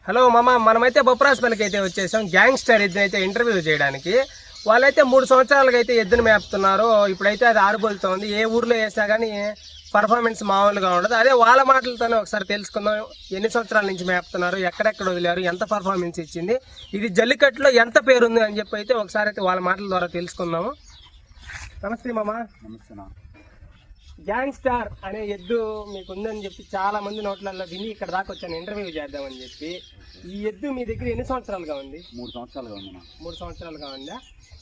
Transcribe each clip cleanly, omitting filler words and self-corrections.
Hello మామ, మనమైతే బొప్పరాజపల్లికి అయితే వచ్చేసాం. గ్యాంగ్స్టర్ ఎద్దుని అయితే ఇంటర్వ్యూ చేయడానికి. వాళ్ళైతే 3 సంవత్సరాలుగా అయితే ఎద్దును మేపుతున్నారు. ఇప్పుడైతే అది ఆరుబోలుతోంది. ఏ ఊర్లో వేసినా కానీ పర్ఫార్మెన్స్ మామూలుగా ఉండదు. అదే వాళ్ళ మాటలతోనే ఒకసారి తెలుసుకుందాం. ఎన్ని సంవత్సరాల నుంచి మేపుతున్నారు, ఎక్కడెక్కడ వదిలేరు, ఎంత పర్ఫార్మెన్స్ ఇచ్చింది, ఇది జల్లికట్టులో ఎంత పేరుంది అని చెప్పి అయితే ఒకసారి అయితే వాళ్ళ మాటల ద్వారా తెలుసుకుందాము. నమస్తే మామ. నమస్తే. గ్యాంగ్స్టార్ అనే ఎద్దు మీకు ఉందని చెప్పి చాలా మంది నోట్లలో విని ఇక్కడ దాకా వచ్చాను ఇంటర్వ్యూ చేద్దామని చెప్పి. ఈ ఎద్దు మీ దగ్గర ఎన్ని సంవత్సరాలుగా ఉంది? 3 సంవత్సరాలుగా ఉంది. 3 సంవత్సరాలుగా ఉందా?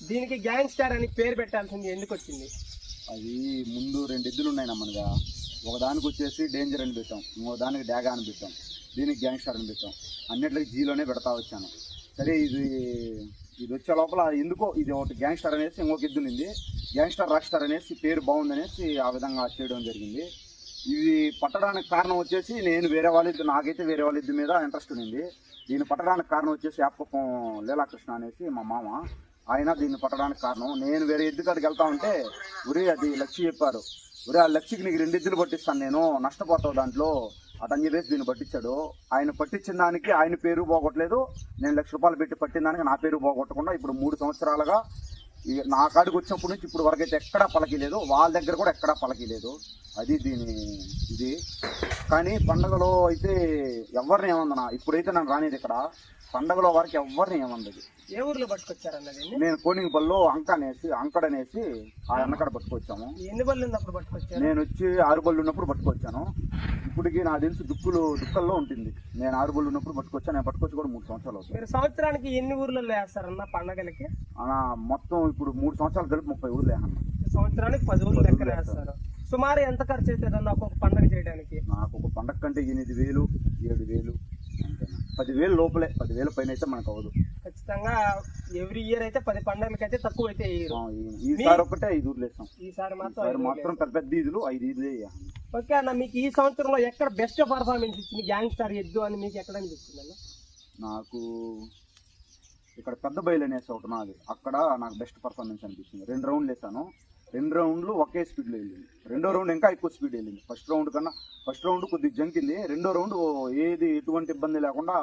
దీనికి గ్యాంగ్స్టార్ అని పేరు పెట్టాల్సింది ఎందుకు వచ్చింది? అది ముందు 2 ఎద్దులు ఉన్నాయి మనగా. ఒకదానికి వచ్చేసి డేంజర్ అని పెట్టాం, ఇంకో దానికి డాగా అని పెట్టాం, దీనికి గ్యాంగ్స్టార్ అని పెట్టాం. అన్నిటికి జీలోనే పెడతా వచ్చాను. సరే ఇది వచ్చే లోపల ఎందుకో ఇది ఒకటి గ్యాంగ్స్టార్ అనేసి ఇంకొక ఎద్దు ఉంది, గ్యాంగ్స్టార్ రాక్ స్టార్ అనేసి పేరు బాగుందనేసి ఆ విధంగా చేయడం జరిగింది. ఇది పట్టడానికి కారణం వచ్చేసి నేను నాకైతే వేరే వాళ్ళ ఇద్దరి మీద ఇంట్రెస్ట్ ఉంది. దీన్ని పట్టడానికి కారణం వచ్చేసి యాపకం లీలాకృష్ణ అనేసి మా మామ, ఆయన దీన్ని పట్టడానికి కారణం. నేను వేరే ఎద్దు కాడికి వెళ్తా ఉంటే అది లక్షి చెప్పారు, ఆ లక్షికి నీకు 2 ఎద్దులు పట్టిస్తాను, నేను నష్టపోతావు దాంట్లో అతని చెప్పేసి దీన్ని పట్టించాడు. ఆయన పట్టించిన దానికి ఆయన పేరు పోగొట్టలేదు, నేను ₹1,00,000 పెట్టి పట్టిన దానికి నా పేరు పోగొట్టకుండా ఇప్పుడు 3 సంవత్సరాలుగా నా కాడికి వచ్చినప్పటి నుంచి ఇప్పుడు వరకు అయితే ఎక్కడా పలకలేదు, వాళ్ళ దగ్గర కూడా ఎక్కడా పలకలేదు. అది ఇది. కానీ పండగలో అయితే ఎవరిని ఏమందనా, ఇప్పుడైతే నన్ను రానిది ఇక్కడ పండగలో వరకు ఎవరిని ఏమందది. ఏ ఊర్లో పట్టుకొచ్చారన్నది? నేను కోనింగపల్లిలో అంకడనేసి ఆ అన్నకాడ పట్టుకొచ్చాము. ఎన్ని బళ్ళు ఉన్నప్పుడు పట్టుకొచ్చాను? నేను వచ్చి 6 బళ్ళు ఉన్నప్పుడు పట్టుకొచ్చాను. ఇప్పటికి నాకు తెలిసి దుక్కల్లో ఉంటుంది. నేను 6 బళ్ళు ఉన్నప్పుడు పట్టుకొచ్చాను. నేను పట్టుకొచ్చి కూడా 3 సంవత్సరాలు అవుతుంది. మీరు సంవత్సరానికి ఎన్ని ఊర్లలో వేస్తారన్న పండగలకి? మొత్తం ఇప్పుడు 3 సంవత్సరాలు కలిపి 30 ఊర్లు వేయను. సంవత్సరానికి 10 ఊర్లు లెక్కన వేస్తారు. సుమారు ఎంత ఖర్చు అవుతుంది అన్న ఒక్కొక్క పండగ చేయడానికి? నాకు ఒక పండగ కంటే 8,000 7,000 10,000 లోపలే, 10,000 పైన అయితే మనకు అవ్వదు. ఖచ్చితంగా ఎవ్రీ ఇయర్ అయితే 10 పండుగలకి అయితే తక్కువ అయితే ఈసారి ఒకటే 5 ఊర్లు వేస్తాం. ఈసారి మాత్రం పెద్ద ఈదులు 5 ఈదులే. ఓకే అన్న, మీకు ఈ సంవత్సరంలో ఎక్కడ బెస్ట్ పర్ఫార్మెన్స్ ఇచ్చింది గ్యాంగ్స్టార్ ఎద్దు అని మీకు ఎక్కడ అనిపిస్తుంది అన్న? నాకు ఇక్కడ పెద్ద బయలు అనేసి ఒకటి నాది, అక్కడ నాకు బెస్ట్ పర్ఫార్మెన్స్ అనిపించింది. 2 రౌండ్లు వేసాను, 2 రౌండ్లు ఒకే స్పీడ్లో వెళ్ళింది. 2వ రౌండ్ ఇంకా ఎక్కువ స్పీడ్ వెళ్ళింది. ఫస్ట్ రౌండ్ కొద్దిగా జంకింది. 2వ రౌండ్ ఎటువంటి ఇబ్బంది లేకుండా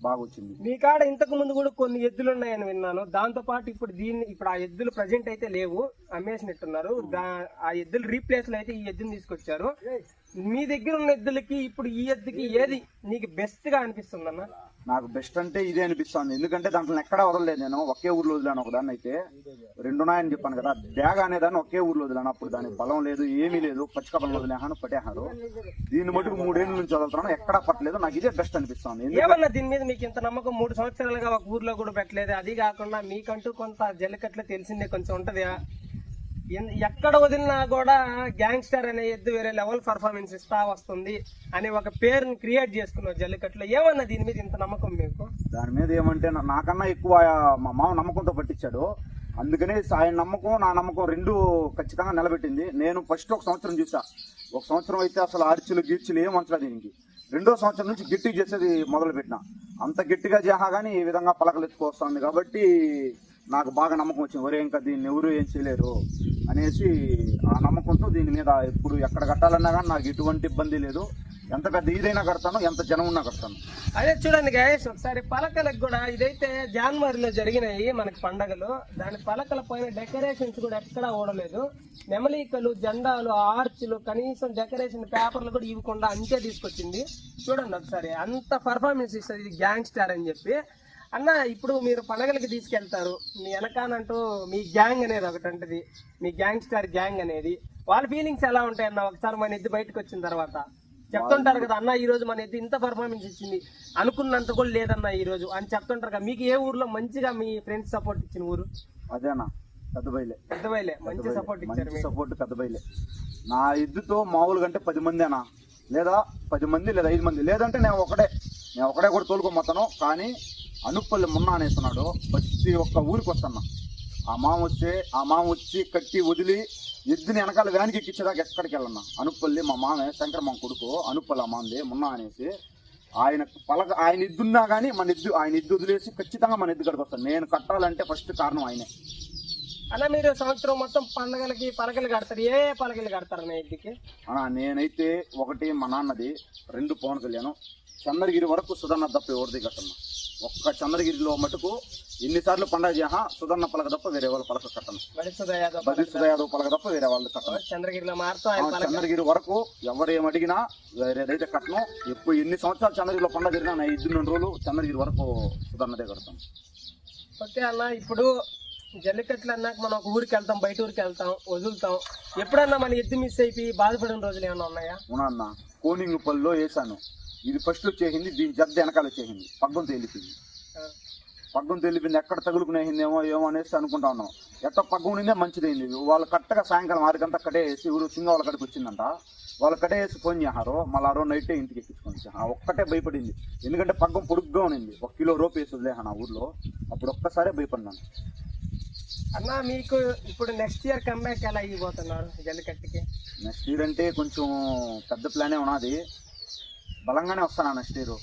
బాగా వచ్చింది. మీ కాడ ఇంతకు ముందు కూడా కొన్ని ఎద్దులు ఉన్నాయని విన్నాను. దాంతో పాటు ఇప్పుడు ఆ ఎద్దులు ప్రజెంట్ అయితే లేవు, అమ్మేసినట్టున్నారు. ఆ ఎద్దులు రీప్లేస్ లో అయితే ఈ ఎద్దుని తీసుకొచ్చారు. మీ దగ్గర ఉన్న ఎద్దులకి ఇప్పుడు ఈ ఎద్దుకి ఏది నీకు బెస్ట్ గా అనిపిస్తుంది అన్న? నాకు బెస్ట్ అంటే ఇదే అనిపిస్తుంది. ఎందుకంటే దాంట్లో ఎక్కడా వదలలేదు. నేను ఒకే ఊర్లో వదిలాను. ఒకదాన్ని అయితే 2 ఉన్నాయని చెప్పాను కదా, డ్యాగ్ అనేదాన్ని ఒకే ఊర్లో వదిలాను. అప్పుడు దానికి బలం లేదు, ఏమీ లేదు, పచ్చికపలను వదిలేహాను, పట్టేహారు. దీన్ని మటుకు 3 ఏళ్ళ నుంచి వదులుతున్నాను, ఎక్కడా పట్టలేదు. నాకు ఇదే బెస్ట్ అనిపిస్తుంది. ఏమన్నా దీని మీద మీకు ఇంత నమ్మకం? 3 సంవత్సరాలుగా ఒక ఊర్లో కూడా పెట్టలేదు. అది కాకుండా మీకంటూ కొంత జల్లికట్లో తెలిసిందే కొంచెం ఉంటది. ఎక్కడ వదిలినా కూడా గ్యాంగ్స్టర్ అనే ఎద్దు వేరే లెవెల్ పర్ఫార్మెన్స్ ఇస్తా వస్తుంది అని ఒక పేరుని క్రియేట్ చేసుకున్నారు జల్లికట్లో. ఏమన్నా దీని మీద ఇంత నమ్మకం మీకు? దాని మీద ఏమంటే నాకన్నా ఎక్కువ మా మామ నమ్మకంతో పట్టించాడు. అందుకనే ఆయన నమ్మకం నా నమ్మకం 2 ఖచ్చితంగా నిలబెట్టింది. నేను ఫస్ట్ 1 సంవత్సరం చూసా. 1 సంవత్సరం అయితే అసలు ఆర్చిలు గీర్చిలు ఏం వంచలేదు దీనికి. 2వ సంవత్సరం నుంచి గట్టిగా చేసేది మొదలు పెట్టిన. అంత గట్టిగా చేహా కానీ ఈ విధంగా పలకలు ఎత్తుకొస్తుంది కాబట్టి నాకు బాగా నమ్మకం వచ్చింది. ఒరే ఇంకా దీన్ని ఎవరు ఏం చేయలేరు అనేసి ఆ నమ్మకంతో దీని మీద ఎప్పుడు ఎక్కడ కట్టాలన్నా కానీ నాకు ఎటువంటి ఇబ్బంది లేదు. ఎంత పెద్ద ఈదైనా కడతాను, ఎంత జనం ఉన్నా కడతాను. అదే చూడండి గైస్, ఒకసారి పలకలకు కూడా ఇదైతే జనవరిలో జరిగినాయి మనకి పండగలు. దాని పలకల పైన డెకరేషన్స్ కూడా ఎక్కడా ఓడలేదు. నెమలికలు, జెండాలు, ఆర్చులు, కనీసం డెకరేషన్ పేపర్లు కూడా ఇవ్వకుండా అంతే తీసుకొచ్చింది. చూడండి ఒకసారి, అంత పర్ఫార్మెన్స్ ఇస్తుంది ఇది గ్యాంగ్స్టార్ అని చెప్పి. అన్న, ఇప్పుడు మీరు పండగలకి తీసుకెళ్తారు, మీ వెనకానంటూ మీ గ్యాంగ్ అనేది ఒకటి ఉంటుంది, మీ గ్యాంగ్స్టార్ గ్యాంగ్ అనేది. వాళ్ళ ఫీలింగ్స్ ఎలా ఉంటాయన్న? ఒకసారి మన ఎద్దు బయటకు వచ్చిన తర్వాత చెప్తుంటారు కదా, అన్న ఈ రోజు మన ఎద్దు ఇంత పర్ఫార్మెన్స్ ఇచ్చింది, అనుకున్నంత కూడా లేదన్న ఈ రోజు అని చెప్తుంటారు కదా. మీకు ఏ ఊర్లో మంచిగా మీ ఫ్రెండ్స్ సపోర్ట్ ఇచ్చిన ఊరు? అదేనా, పెద్దబైలే. మంచి సపోర్ట్ ఇచ్చారు. సపోర్ట్ పెద్దబైలే. నా ఎద్దుతో మామూలుగా అంటే 10 మంది అనా, లేదా 10 మంది లేదా 5 మంది, లేదంటే నేను ఒకడే కూడా తోలుకోమతాను. కానీ అనుప్పల్లి మొన్న అనేస్తున్నాడు, ప్రతి ఒక్క ఊరికి వస్తున్నా. ఆ మామ వచ్చి కట్టి వదిలి ఎద్దుని వెనకాల వ్యానికి ఎక్కించేదాకా ఎక్కడికి వెళ్ళన్నా. అనుప్పల్లి మా మామే శంకర మా కొడుకు, అనుప్పల్లి ఆ మాంది మొన్న అనేసి ఆయన ఎద్దున్నా కానీ ఆయన ఎద్దు వదిలేసి ఖచ్చితంగా మన ఎద్దు కడికి వస్తాను. నేను కట్టాలంటే ఫస్ట్ కారణం ఆయనే. అలా మీరు సంవత్సరం మొత్తం పండుగలకి పలకలు కడతారు. ఏ పలకలు కడతారు అన్న ఎద్దుకి? నేనైతే 1 మా నాన్నది, 2 పవన్ కళ్యాణ్, చంద్రగిరి వరకు సుధన్న తప్ప ఎవరిది కట్టమ్మా. ఒక్క చంద్రగిరిలో మటుకు ఎన్నిసార్లు పండగ చేహా సుధన్న పలక తప్ప వేరే వాళ్ళ పలక కట్టను. బడిసుధ యాదవ్ పలక తప్ప వేరే వాళ్ళు కట్టను. చంద్రగిరిలో మారుతాం. చంద్రగిరి వరకు ఎవరు ఏమడిగినా వేరేదైతే కట్టను. ఎప్పుడు ఎన్ని సంవత్సరాలు చంద్రగిరిలో పండగ జరిగినా నా 2 రోజులు చంద్రగిరి వరకు సుధన్నదే కడతాం. ఓకే అన్న, ఇప్పుడు జల్లికట్లు అన్నాక మనం ఒక ఊరికి వెళ్తాం, బయట ఊరికి వెళ్తాం, వదులుతాం. ఎప్పుడన్నా మన ఎద్దు మిస్ అయిపోయి బాధపడిన రోజులు ఏమైనా ఉన్నాయా? అవునా, కోనింగుపల్లిలో వేసాను. ఇది ఫస్ట్ వచ్చేసింది, దీని జద్ద వెనకాల వచ్చేసింది, పగ్గం తేలిపోయింది. పగ్గం తేలిపోయింది, ఎక్కడ తగులుకునేసిందేమో ఏమో అనేసి అనుకుంటా ఉన్నాం. ఎట్ట పగ్గం ఉండిందే మంచిదైంది. వాళ్ళు కట్టగా సాయంకాలం 6 కట్టేసి ఊరు సింగ వాళ్ళ కడికి వచ్చిందంట. వాళ్ళు కట్టేసి ఫోన్ చేశారు, మళ్ళీ ఆ రోజు నైటే ఇంటికి ఎక్కించుకొని ఒక్కటే భయపడింది. ఎందుకంటే పగ్గం పొడుగ్గా ఉంది, 1 కిలో రోపు వేసి వదిలేహా నా ఊర్లో. అప్పుడు ఒక్కసారే భయపడినాను. అన్న, మీకు ఇప్పుడు నెక్స్ట్ ఇయర్ కంబ్యాక్ ఎలా ఇవ్వబోతున్నారు జల్లికట్టుకి? నెక్స్ట్ ఇయర్ అంటే కొంచెం పెద్ద ప్లానే ఉన్నది, బలంగానే వస్తాను నెక్స్ట్ ఇయర్.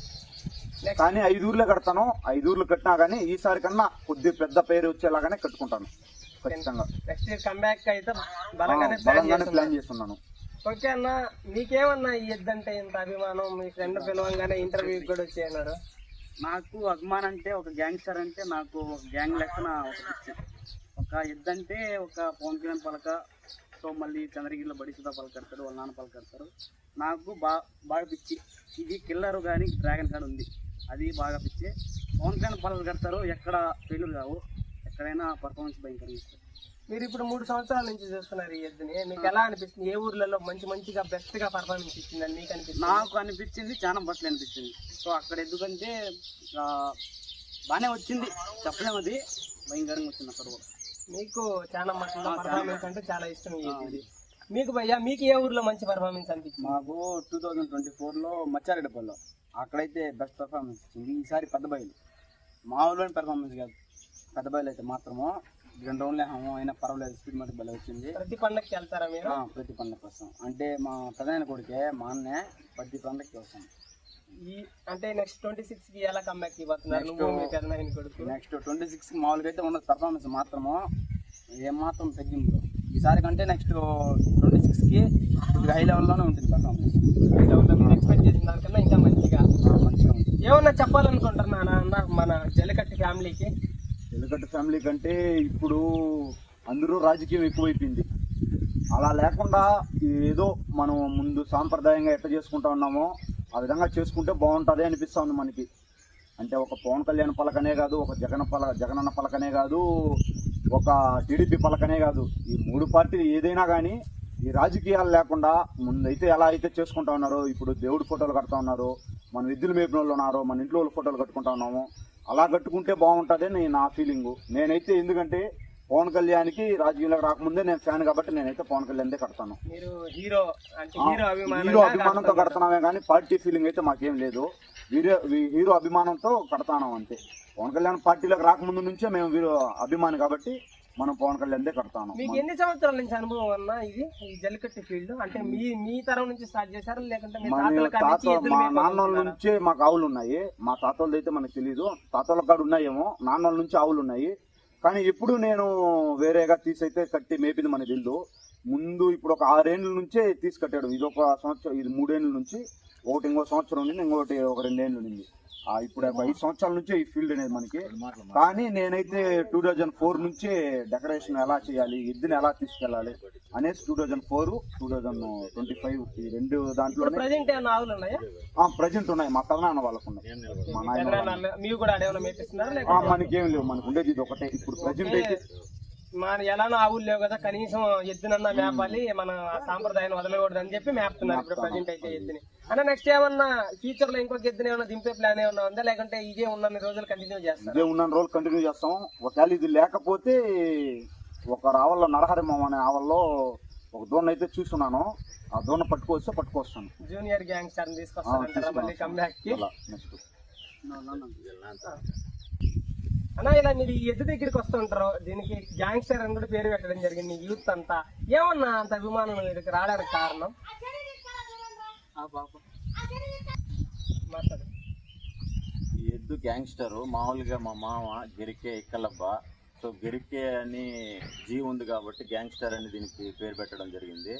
కానీ 5 ఊర్లే కడతాను. 5 ఊర్లు కట్టినా కానీ ఈసారి కన్నా కొద్ది పెద్ద పేరు వచ్చేలాగానే కట్టుకుంటాను ఖచ్చితంగా. నెక్స్ట్ ఇయర్ కంబ్యాక్ అయితే బలంగానే ప్లాన్ చేస్తున్నాను. ఓకే అన్న, మీకేమన్నా ఈ ఎద్దు అంటే ఇంత అభిమానం? మీ ఫ్రెండ్ పిలవంగానే ఇంటర్వ్యూకి కూడా వచ్చేయన్నారు. నాకు అభిమానం అంటే ఒక గ్యాంగ్స్టర్ అంటే నాకు ఒక గ్యాంగ్ లెక్కన ఒక పిచ్చి. ఒక ఎద్దు అంటే ఒక పవన్ కళ్యాణ్ పలక, సో మళ్ళీ చంద్రగిరిలో బడిసుధా పలకడతారు, వాళ్ళ నాన్న పలకడతారు. నాకు బాగా పిచ్చి. ఇది కిల్లరు కానీ డ్రాగన్ కార్డ్ ఉంది, అది బాగా పిచ్చి. పవన్ కళ్యాణ్ పలక కడతారు, ఎక్కడ ఫెయిల్యూర్ కావు, ఎక్కడైనా పర్ఫార్మెన్స్ భయంకరంగా ఇస్తారు. మీరు ఇప్పుడు 3 సంవత్సరాల నుంచి చూస్తున్నారు ఈ ఎద్దుని, మీకు ఎలా అనిపిస్తుంది? ఏ ఊర్లలో మంచిగా బెస్ట్ గా పర్ఫార్మెన్స్ ఇచ్చిందని మీకు అనిపిస్తుంది? నాకు అనిపించింది చాలా బట్టలు అనిపించింది. సో అక్కడ ఎందుకంటే బాగానే వచ్చింది, చెప్పలేము, అది భయంకరంగా వచ్చింది అక్కడ కూడా. మీకు చాలా మట్టులో పర్ఫార్మెన్స్ అంటే చాలా ఇష్టం ఈ ఎద్దుది. మీకు భయ్యా, మీకు ఏ ఊర్లో మంచి పర్ఫార్మెన్స్ అనిపించింది? మాకు 2024లో మచ్చారెడ్డిపల్లిలో అక్కడైతే బెస్ట్ పర్ఫార్మెన్స్ ఇచ్చింది. ఈసారి పెద్ద బయలు మామూలులోని పర్ఫార్మెన్స్ కాదు, పెద్ద బయలు అయితే మాత్రము 2 రౌండ్లు అయినా పర్వాలేదు, స్పీడ్ మట్టి బల వచ్చింది. ప్రతి పండగకి వెళ్తారా మీరు? ప్రతి పండగకి వస్తాం. అంటే మా ప్రధాన కొడుకే మా అన్నే ప్రతి పండగకి వస్తాం. అంటే నెక్స్ట్ 26కి ఎలా కంబ్యాక్ ఇవ్వబోతున్నారు? నెక్స్ట్ 26కి మామూలుగా అయితే ఉన్నది పర్ఫార్మెన్స్ మాత్రము ఏమాత్రం తగ్గింపు. ఈసారి కంటే నెక్స్ట్ 26కి కొద్దిగా హై లెవెల్లోనే ఉంటుంది పర్ఫార్మెన్స్. హై లెవెల్లో మీరు ఎక్స్పెక్ట్ చేసిన దానికన్నా ఇంకా మంచిగా ఉంది. ఏమన్నా చెప్పాలనుకుంటున్నానా అన్న మన జల్లికట్టు ఫ్యామిలీకి? జల్లికట్టు ఫ్యామిలీ కంటే ఇప్పుడు అందరూ రాజకీయం ఎక్కువైపోయింది. అలా లేకుండా ఏదో మనం ముందు సాంప్రదాయంగా ఎట్లా చేసుకుంటా ఉన్నామో ఆ విధంగా చేసుకుంటే బాగుంటుంది అనిపిస్తూ ఉంది మనకి. అంటే ఒక పవన్ కళ్యాణ్ పలకనే కాదు, ఒక జగనన్న పలకనే కాదు, ఒక టీడీపీ పలకనే కాదు, ఈ 3 పార్టీలు ఏదైనా కానీ ఈ రాజకీయాలు లేకుండా ముందైతే ఎలా అయితే చేసుకుంటా ఉన్నారో, ఇప్పుడు దేవుడి ఫోటోలు కడతా ఉన్నారు, మన విద్యులు మేపిన వాళ్ళు ఉన్నారు, మన ఇంట్లో వాళ్ళ ఫోటోలు కట్టుకుంటా ఉన్నాము, అలా కట్టుకుంటే బాగుంటుంది నా ఫీలింగు. నేనైతే ఎందుకంటే పవన్ కళ్యాణ్కి రాజకీయాలకు రాకముందే నేను ఫ్యాన్ కాబట్టి నేనైతే పవన్ కళ్యాణ్దే కడతాను. హీరో అభిమానంతో కడతామే కానీ పార్టీ ఫీలింగ్ అయితే మాకేం లేదు. హీరో అభిమానంతో కడతాను అంతే. పవన్ కళ్యాణ్ పార్టీలోకి రాకముందు నుంచే మేము అభిమాని కాబట్టి మనం పవన్ కళ్యాణ్దే కడతాను. మీకు ఎన్ని సంవత్సరాల నుంచి అనుభవం అన్నా ఇది ఈ జల్లికట్టు ఫీల్డ్? అంటే మీ తరం నుంచి స్టార్ట్ చేశారా లేకుంటే మా నాన్నోళ్ళ నుంచే మాకు ఆవులు ఉన్నాయి. మా తాతోళ్ళది అయితే మనకు తెలీదు, తాతోళ్ళ కాడ ఉన్నాయేమో, నాన్నోళ్ళ నుంచి ఆవులు ఉన్నాయి. కానీ ఎప్పుడు నేను వేరేగా తీసైతే కట్టి మేపింది మనకు తెలియదు. ముందు ఇప్పుడు ఒక 6 ఏళ్ళ నుంచే తీసి కట్టాడు. ఇది ఒక సంవత్సరం, ఇది 3 ఏళ్ళ నుంచి, ఒకటి ఇంకో సంవత్సరం ఉంది, ఇంకోటి ఒక 2 ఏళ్ళు ఉంది. ఇప్పుడు 5 సంవత్సరాల నుంచే ఈ ఫీల్డ్ అనేది మనకి. కానీ నేనైతే 2004 నుంచే డెకరేషన్ ఎలా చేయాలి, ఎద్దుని ఎలా తీసుకెళ్ళాలి అనేసి 2004, 2025 ఈ 2 దాంట్లో ప్రజెంట్ ఉన్నాయి. మా పెదనాన్న వాళ్ళకు ఉన్నాయి, మా నాయన మనకేం లేవు, మనకు ఉండేది ఇది ఒకటే ఇప్పుడు ప్రజెంట్ అయితే. మన ఎలానో ఆవులు లేవు కదా, కనీసం ఎద్దునన్నా మేపాలి, మన సాంప్రదాయాన్ని వదలకూడదు అని చెప్పి మేపుతున్నారు ఇప్పుడు ప్రజెంట్ అయితే ఎద్దుని. అన్న నెక్స్ట్ ఏమన్నా ఫ్యూచర్ లో ఇంకొక ఎద్దుని ఏమన్నా దింపే ప్లాన్ ఏమన్నా ఉందా, లేకుంటే ఇదే ఉన్న రోజులు కంటిన్యూ చేస్తాం? ఇదే ఉన్న రోజులు కంటిన్యూ చేస్తాం. ఒకవేళ ఇది లేకపోతే ఒక రావల్లో నరహరిమం అనే ఆవల్లో ఒక దూడ అయితే చూస్తున్నాను, ఆ దూడ పట్టుకొస్తాను. జూనియర్ గ్యాంగ్స్టర్ తీసుకొస్తాను మళ్ళీ కంబ్యాక్ కి. అన్న ఇలా మీరు ఈ ఎద్దు దగ్గరికి వస్తుంటారు, దీనికి గ్యాంగ్స్టర్ అని కూడా పేరు పెట్టడం జరిగింది యూత్ అంతా. ఏమన్నా అంత అభిమానం ఇక్కడికి రావడానికి కారణం? ఈ ఎద్దు గ్యాంగ్స్టర్ మామూలుగా మా మామ గిరికే ఇక్కలబ్బ సో గెరికే అని జీ ఉంది కాబట్టి గ్యాంగ్స్టర్ అని దీనికి పేరు పెట్టడం జరిగింది.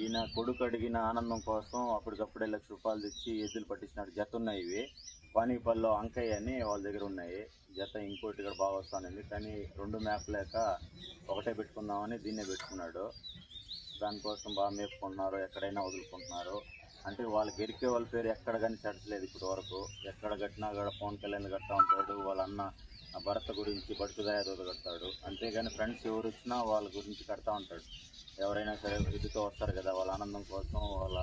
ఈయన కొడుకు అడిగిన ఆనందం కోసం అప్పటికప్పుడే ₹1,00,000 తెచ్చి ఎద్దులు పట్టించినాడు. జత ఉన్నాయి ఇవి పానీపల్లో అంకయ్య అని వాళ్ళ దగ్గర ఉన్నాయి. జత ఇంకోటి కూడా బాగా వస్తానండి, కానీ 2 మ్యాప్ లేక ఒకటే పెట్టుకుందామని దీన్నే పెట్టుకున్నాడు. దానికోసం బాగా మేపుకుంటున్నారు, ఎక్కడైనా వదులుకుంటున్నారు. అంటే వాళ్ళు గెరికే వాళ్ళ పేరు ఎక్కడ కానీ చెడలేదు ఇప్పటి వరకు. ఎక్కడ కట్టినా కూడా పవన్ కళ్యాణ్ కడతా ఉంటాడు, వాళ్ళ అన్న భరత గురించి బడుకుదాయాదోడు కడతాడు. అంతేగాని ఫ్రెండ్స్ ఎవరు వచ్చినా వాళ్ళ గురించి కడతా ఉంటాడు. ఎవరైనా సరే ఇదితో వస్తారు కదా, వాళ్ళ ఆనందం కోసం, వాళ్ళ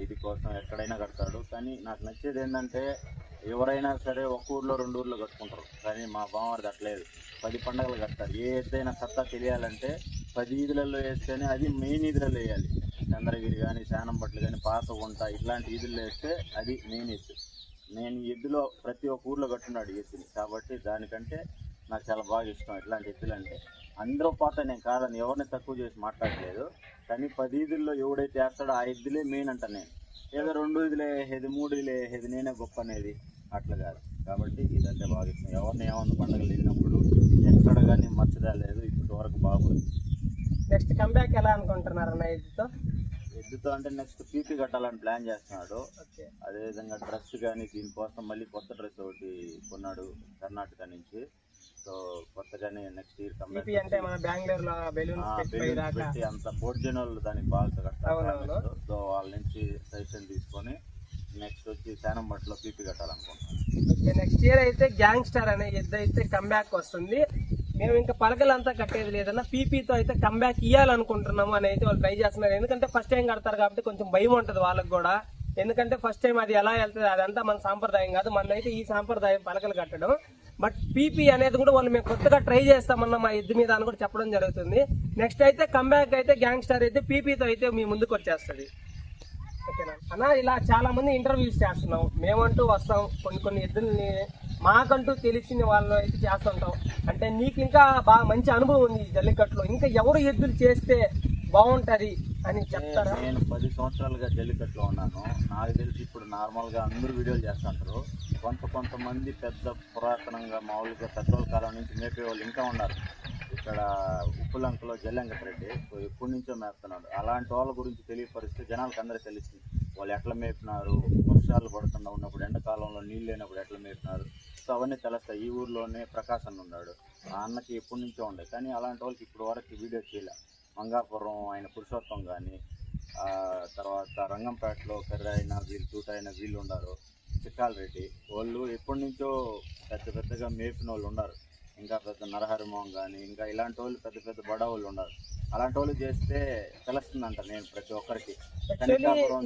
ఇది కోసం ఎక్కడైనా కడతాడు. కానీ నాకు నచ్చేది ఏంటంటే ఎవరైనా సరే ఒక ఊర్లో 2 ఊర్లో కట్టుకుంటారు, కానీ మా బావవారిది అట్లేదు. 10 పండుగలు కడతారు. ఏ ఎద్దైనా సత్తా తెలియాలంటే 10 ఈదులలో వేస్తేనే అది మెయిన్ ఈదులలో వేయాలి. చంద్రగిరి కానీ, శానంపట్లు కానీ, పాతగుంట ఇట్లాంటి ఈదుల్లో వేస్తే అది మెయిన్ ఎద్దు. నేను ఎద్దులో ప్రతి ఒక్క ఊర్లో కట్టున్నాడు ఎద్దుని, కాబట్టి దానికంటే నాకు చాలా బాగా ఇష్టం ఇట్లాంటి ఎద్దులు అంటే. అందరూ పాత నేను కాదని ఎవరిని తక్కువ చేసి మాట్లాడలేదు, కానీ 10 ఈదుల్లో ఎవడైతే వేస్తాడో ఆ ఎద్దులే మెయిన్ అంట. నేను ఏదో 2 ఈదులే వేసేది, 3 ఈదులే వేసేది నేనే గొప్ప అనేది అట్లా కాదు. కాబట్టి ఇదంటే బాగా ఇష్టం. ఎవరిని ఏమన్నా పండుగలు వెళ్ళినప్పుడు ఎక్కడ కానీ మచ్చదా లేదు, ఇప్పటి వరకు బాగుంది. నెక్స్ట్ కంబ్యాక్ ఎలా అనుకుంటున్నారన్న ఎద్దుతో అంటే నెక్స్ట్ పీపీ కట్టాలని ప్లాన్ చేస్తున్నాడు. ఓకే. అదేవిధంగా డ్రెస్ కానీ దీనికోసం మళ్ళీ కొత్త డ్రెస్ ఒకటి కొన్నాడు కర్ణాటక నుంచి. సో కొత్తగానే నెక్స్ట్ ఇయర్ పీపీ అంటే మన బెంగళూరులో బెలూన్స్ పెట్టి అంత పోర్జన్ వాళ్ళు దానికి బాగా కట్టాలి. అవునవును. సో వాళ్ళ నుంచి సజెషన్ తీసుకొని నెక్స్ట్ వచ్చి శానంపట్లో పీపీ కట్టాలనుకుంటున్నాను. ఓకే. నెక్స్ట్ ఇయర్ అయితే గ్యాంగ్స్టర్ అనే ఎద్దు అయితే కంబ్యాక్ వస్తుంది. మేము ఇంకా పలకలంతా కట్టేది లేదన్నా పీపీతో అయితే కంబ్యాక్ ఇవ్వాలనుకుంటున్నాము అని అయితే వాళ్ళు ట్రై చేస్తున్నారు. ఎందుకంటే ఫస్ట్ టైం కడతారు కాబట్టి కొంచెం భయం ఉంటుంది వాళ్ళకి కూడా. ఎందుకంటే ఫస్ట్ టైం అది ఎలా వెళ్తుంది, అదంతా మన సాంప్రదాయం కాదు. మనైతే ఈ సాంప్రదాయం పలకలు కట్టడం. బట్ పీపీ అనేది కూడా వాళ్ళు మేము కొత్తగా ట్రై చేస్తామన్న మా ఎద్దు మీద అని కూడా చెప్పడం జరుగుతుంది. నెక్స్ట్ అయితే కంబ్యాక్ అయితే గ్యాంగ్స్టర్ అయితే పీపీతో అయితే మీ ముందుకు వచ్చేస్తుంది. ఓకేనా అన్న, ఇలా చాలా మంది ఇంటర్వ్యూస్ చేస్తున్నాం. మేమంటూ వస్తాం, కొన్ని ఎద్దుల్ని మాకంటూ తెలిసిన వాళ్ళు అయితే చేస్తుంటాం. అంటే నీకు ఇంకా బాగా మంచి అనుభవం ఉంది జల్లికట్టులో, ఇంకా ఎవరు ఎద్దులు చేస్తే బాగుంటది అని చెప్తారా? నేను 10 సంవత్సరాలుగా జల్లికట్టులో ఉన్నాను. నాకు తెలిసి ఇప్పుడు నార్మల్గా అందరూ వీడియోలు చేస్తుంటారు. కొంతమంది పెద్ద పురాతనంగా మామూలుగా పెద్దోళ్ళ కాలం నుంచి మేపే వాళ్ళు ఇంకా ఉన్నారు. ఇక్కడ ఉప్పులంకలో జల్లంకరెడ్డి ఎప్పటి నుంచో మేపుతున్నాడు. అలాంటి వాళ్ళ గురించి తెలియపరిస్తే జనాలకు అందరికీ తెలుస్తుంది. వాళ్ళు ఎట్లా మేపినారు, వర్షాలు పడకుండా ఉన్నప్పుడు, ఎండాకాలంలో నీళ్ళు లేనప్పుడు ఎట్లా మేపినారు. సో అవన్నీ తెలుస్తాయి. ఈ ఊర్లోనే ప్రకాశ్ అన్న ఉన్నాడు, ఆ అన్నకి ఎప్పటి నుంచో ఉండే, కానీ అలాంటి వాళ్ళకి ఇప్పుడు వరకు వీడియో చేయలే. మంగాపురం ఆయన పురుషోత్తం కానీ, తర్వాత రంగంపేటలో కర్రైన వీళ్ళు తూటైన వీళ్ళు ఉన్నారు, చిక్కాలరెడ్డి వాళ్ళు ఎప్పటి నుంచో పెద్దగా మేపిన వాళ్ళు ఉన్నారు. ఇంకా పెద్ద నరహరిమోహన్ కానీ, ఇంకా ఇలాంటి వాళ్ళు పెద్ద బడా వాళ్ళు ఉన్నారు. అలాంటి వాళ్ళు చేస్తే తెలుస్తుందంట నేను ప్రతి ఒక్కరికి.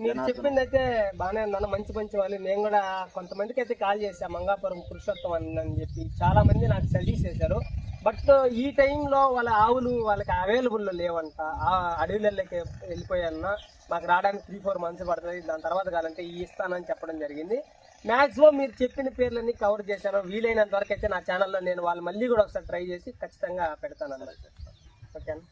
మీరు చెప్పింది అయితే బాగానే ఉందన్న, మంచి వాళ్ళు. నేను కూడా కొంతమందికి అయితే కాల్ చేశాను, మంగాపురం పురుషోత్తం అని చెప్పి చాలా మంది నాకు సజెస్ట్ చేశారు. బట్ ఈ టైంలో వాళ్ళ ఆవులు వాళ్ళకి అవైలబుల్లో లేవంట. ఆ అడవులకి వెళ్ళిపోయాన్న, మాకు రావడానికి 3-4 మంత్స్ పడుతుంది, దాని తర్వాత కావాలంటే ఇస్తానని చెప్పడం జరిగింది. మ్యాక్సిమం మీరు చెప్పిన పేర్లన్నీ కవర్ చేశాను. వీలైనంత వరకు అయితే నా ఛానల్లో నేను వాళ్ళు మళ్ళీ కూడా ఒకసారి ట్రై చేసి ఖచ్చితంగా పెడతాను. ఓకేనా?